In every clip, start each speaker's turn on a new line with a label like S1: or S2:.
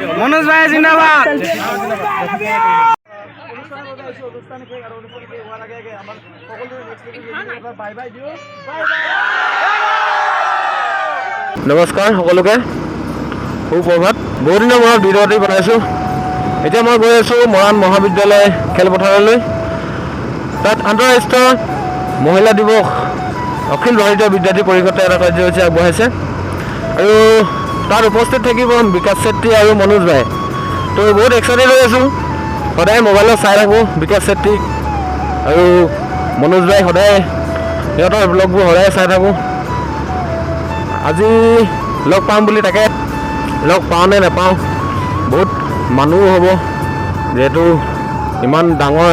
S1: मनोज भाई जिंदाबाद।
S2: নমস্কাৰ সকলোকে সুপ্ৰভাত। বহুত দিনৰ মূৰত ভিডিঅ'টি বনাইছোঁ। এতিয়া মই গৈ আছোঁ মৰাণ মহাবিদ্যালয় খেলপথাৰলৈ। তাত আন্তঃৰাষ্ট্ৰীয় মহিলা দিৱস অখিল ভাৰতীয় বিদ্যাৰ্থী পৰিষদে এটা কাৰ্যসূচী আগবঢ়াইছে আৰু তাত উপস্থিত থাকিব বিকাশ চেত্ৰী আৰু মনোজ ভাই। তো বহুত এক্সাইটেড হৈ আছোঁ। সদায় মোবাইলত চাই থাকোঁ বিকাশ চেত্ৰীক আৰু মনোজ ভাই, সদায় সিহঁতৰ ব্লগবোৰ সদায় চাই থাকোঁ। আজি লগ পাম বুলি, তাকে লগ পাওঁ নে নাপাওঁ। বহুত মানুহো হ'ব, যিহেতু ইমান ডাঙৰ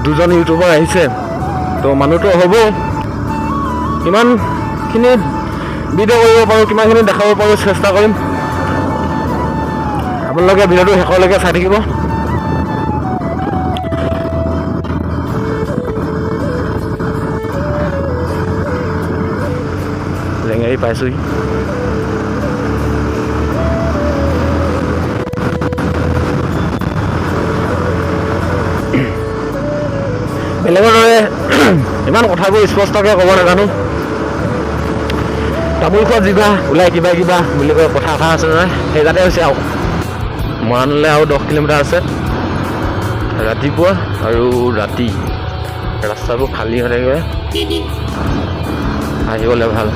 S2: দুজন ইউটিউবাৰ আহিছে, তো মানুহটো হ'ব। কিমানখিনি ভিডিঅ' কৰিব পাৰোঁ, কিমানখিনি দেখাব পাৰোঁ চেষ্টা কৰিম। আপোনালোকে ভিডিঅ'টো শেষলৈকে চাই থাকিব। লেঙেৰি পাইছোঁহি। বেলেগৰ দৰে ইমান কথাবোৰ স্পষ্টকৈ ক'ব নাজানো। তামোল খোৱা জিভা ওলাই কিবা কিবা বুলি কয়, কথা এষাৰ আছে নহয়, সেই যাতে হৈছে আৰু। মৰাণলৈ আৰু 10 কিলোমিটাৰ আছে। ৰাতিপুৱা আৰু ৰাতি ৰাস্তাবোৰ খালী হৈ থাকে, আহিবলৈ ভাল।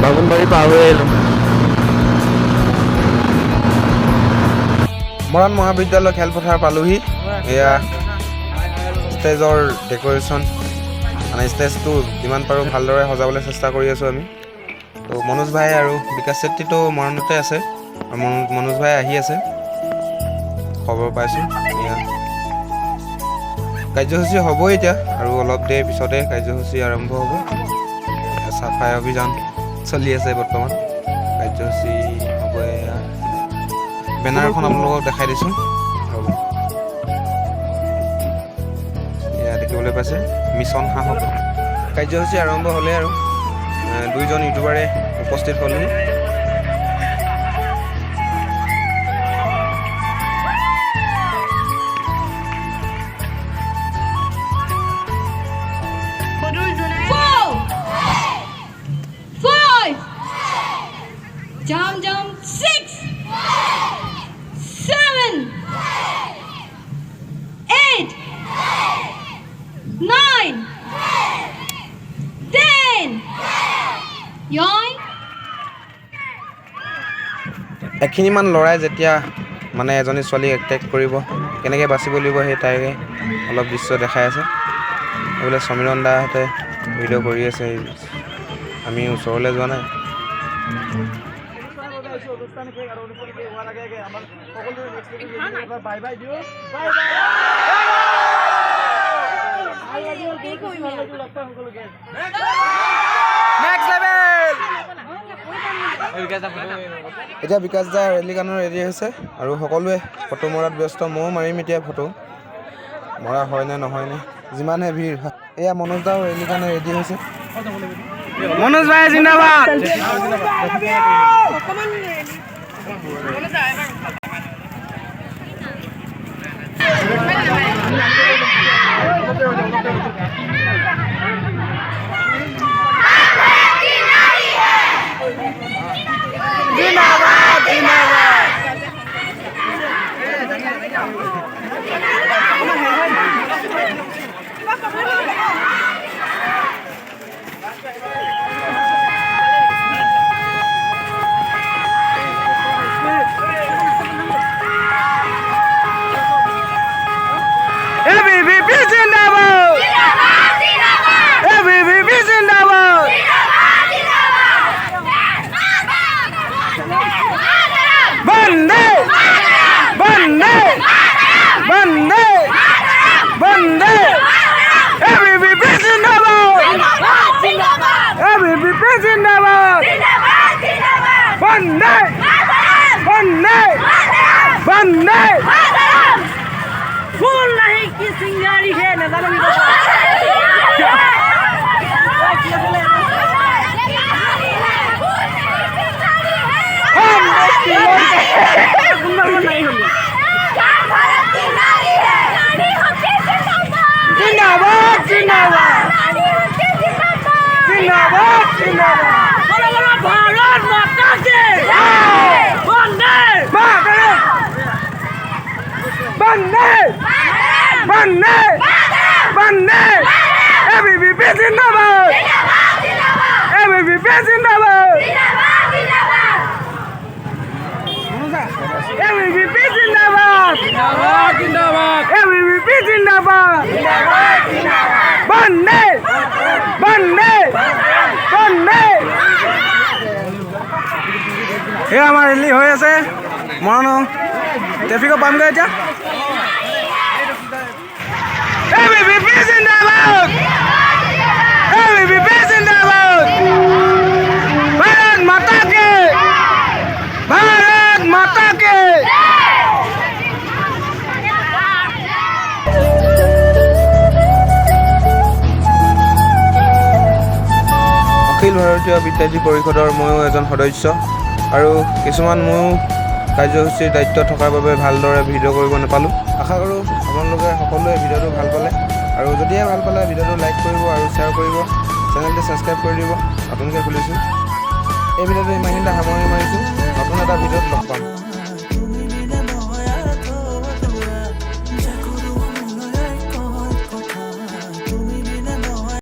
S2: বাগুনবাৰী পাৰ হৈ আহিলোঁ।
S1: মৰাণ মহাবিদ্যালয় খেলপথাৰ পালোহি। এয়া ষ্টেজৰ ডেক'ৰেশ্যন, মানে ষ্টেজটো যিমান পাৰোঁ ভালদৰে সজাবলৈ চেষ্টা কৰি আছোঁ আমি। তো মনোজ ভাই আৰু বিকাশ চেত্ৰীটো মৰাণতে আছে, আৰু মনোজ ভাই আহি আছে, খবৰ পাইছোঁ। এয়া কাৰ্যসূচী হ'বই এতিয়া, আৰু অলপ দেৰি পিছতে কাৰ্যসূচী আৰম্ভ হ'ব। চাফাই অভিযান চলি আছে বৰ্তমান। কাৰ্যসূচী হ'ব। এয়া বেনাৰখন আপোনালোকক দেখাই দিছোঁ। এয়া দেখিবলৈ পাইছে, মিছন সাহস। কাৰ্যসূচী আৰম্ভ হ'লে আৰু 2জন ইউটিউবাৰে উপস্থিত হ'লহি।
S3: Jump, jump, 6, 7, 8, 9, 10. Yoing.
S1: এখিনিমান ল'ৰাই যেতিয়া মানে এজনী ছোৱালীক এটেক কৰিব, কেনেকৈ বাচিব লাগিব সেই তাইকে অলপ দৃশ্য দেখাই আছে। এইবোলে সমীৰণ দাহঁতে ভিডিঅ' কৰি আছে, আমি ওচৰলৈ যোৱা নাই। এতিয়া বিকাশ দা ৰেলী গানৰ ৰেডি হৈছে আৰু সকলোৱে ফটো মৰাত ব্যস্ত। ময়ো মাৰিম এতিয়া ফটো, মৰা হয় নে নহয় নে, যিমানহে ভিৰ। এয়া মনোজ দাও ৰেলী কাৰণে ৰেডি হৈছে।
S2: মনোজ ভাই জিন্দাবাদ।
S3: फूल नहीं की सिंगारी है नजर में
S2: हम
S3: ABVP जिंदाबाद ABVP जिंदाबाद बंदे बंदे बंदे এই আমাৰ ৰেলী হৈ আছে মৰাণৰ ট্ৰেফিকত পামগৈ এতিয়া ABVP जिंदाबाद ABVP जिंदाबाद भारत माता के भारत माता के
S1: অখিল ভাৰতীয় বিদ্যাৰ্থী পৰিষদৰ ময়ো এজন সদস্য আৰু কিছুমান ময়ো কাৰ্যসূচীৰ দায়িত্ব থকাৰ বাবে ভালদৰে ভিডিঅ' কৰিব নাপালোঁ আশা কৰোঁ আপোনালোকে সকলোৱে ভিডিঅ'টো ভাল পালে আৰু যদিহে ভাল পালে ভিডিঅ'টো লাইক কৰিব আৰু শ্বেয়াৰ কৰিব চেনেলটো ছাবস্ক্ৰাইব কৰি দিব নতুনকৈ খুলিছোঁ এই ভিডিঅ'টো ইমানখিনিতে সামৰণি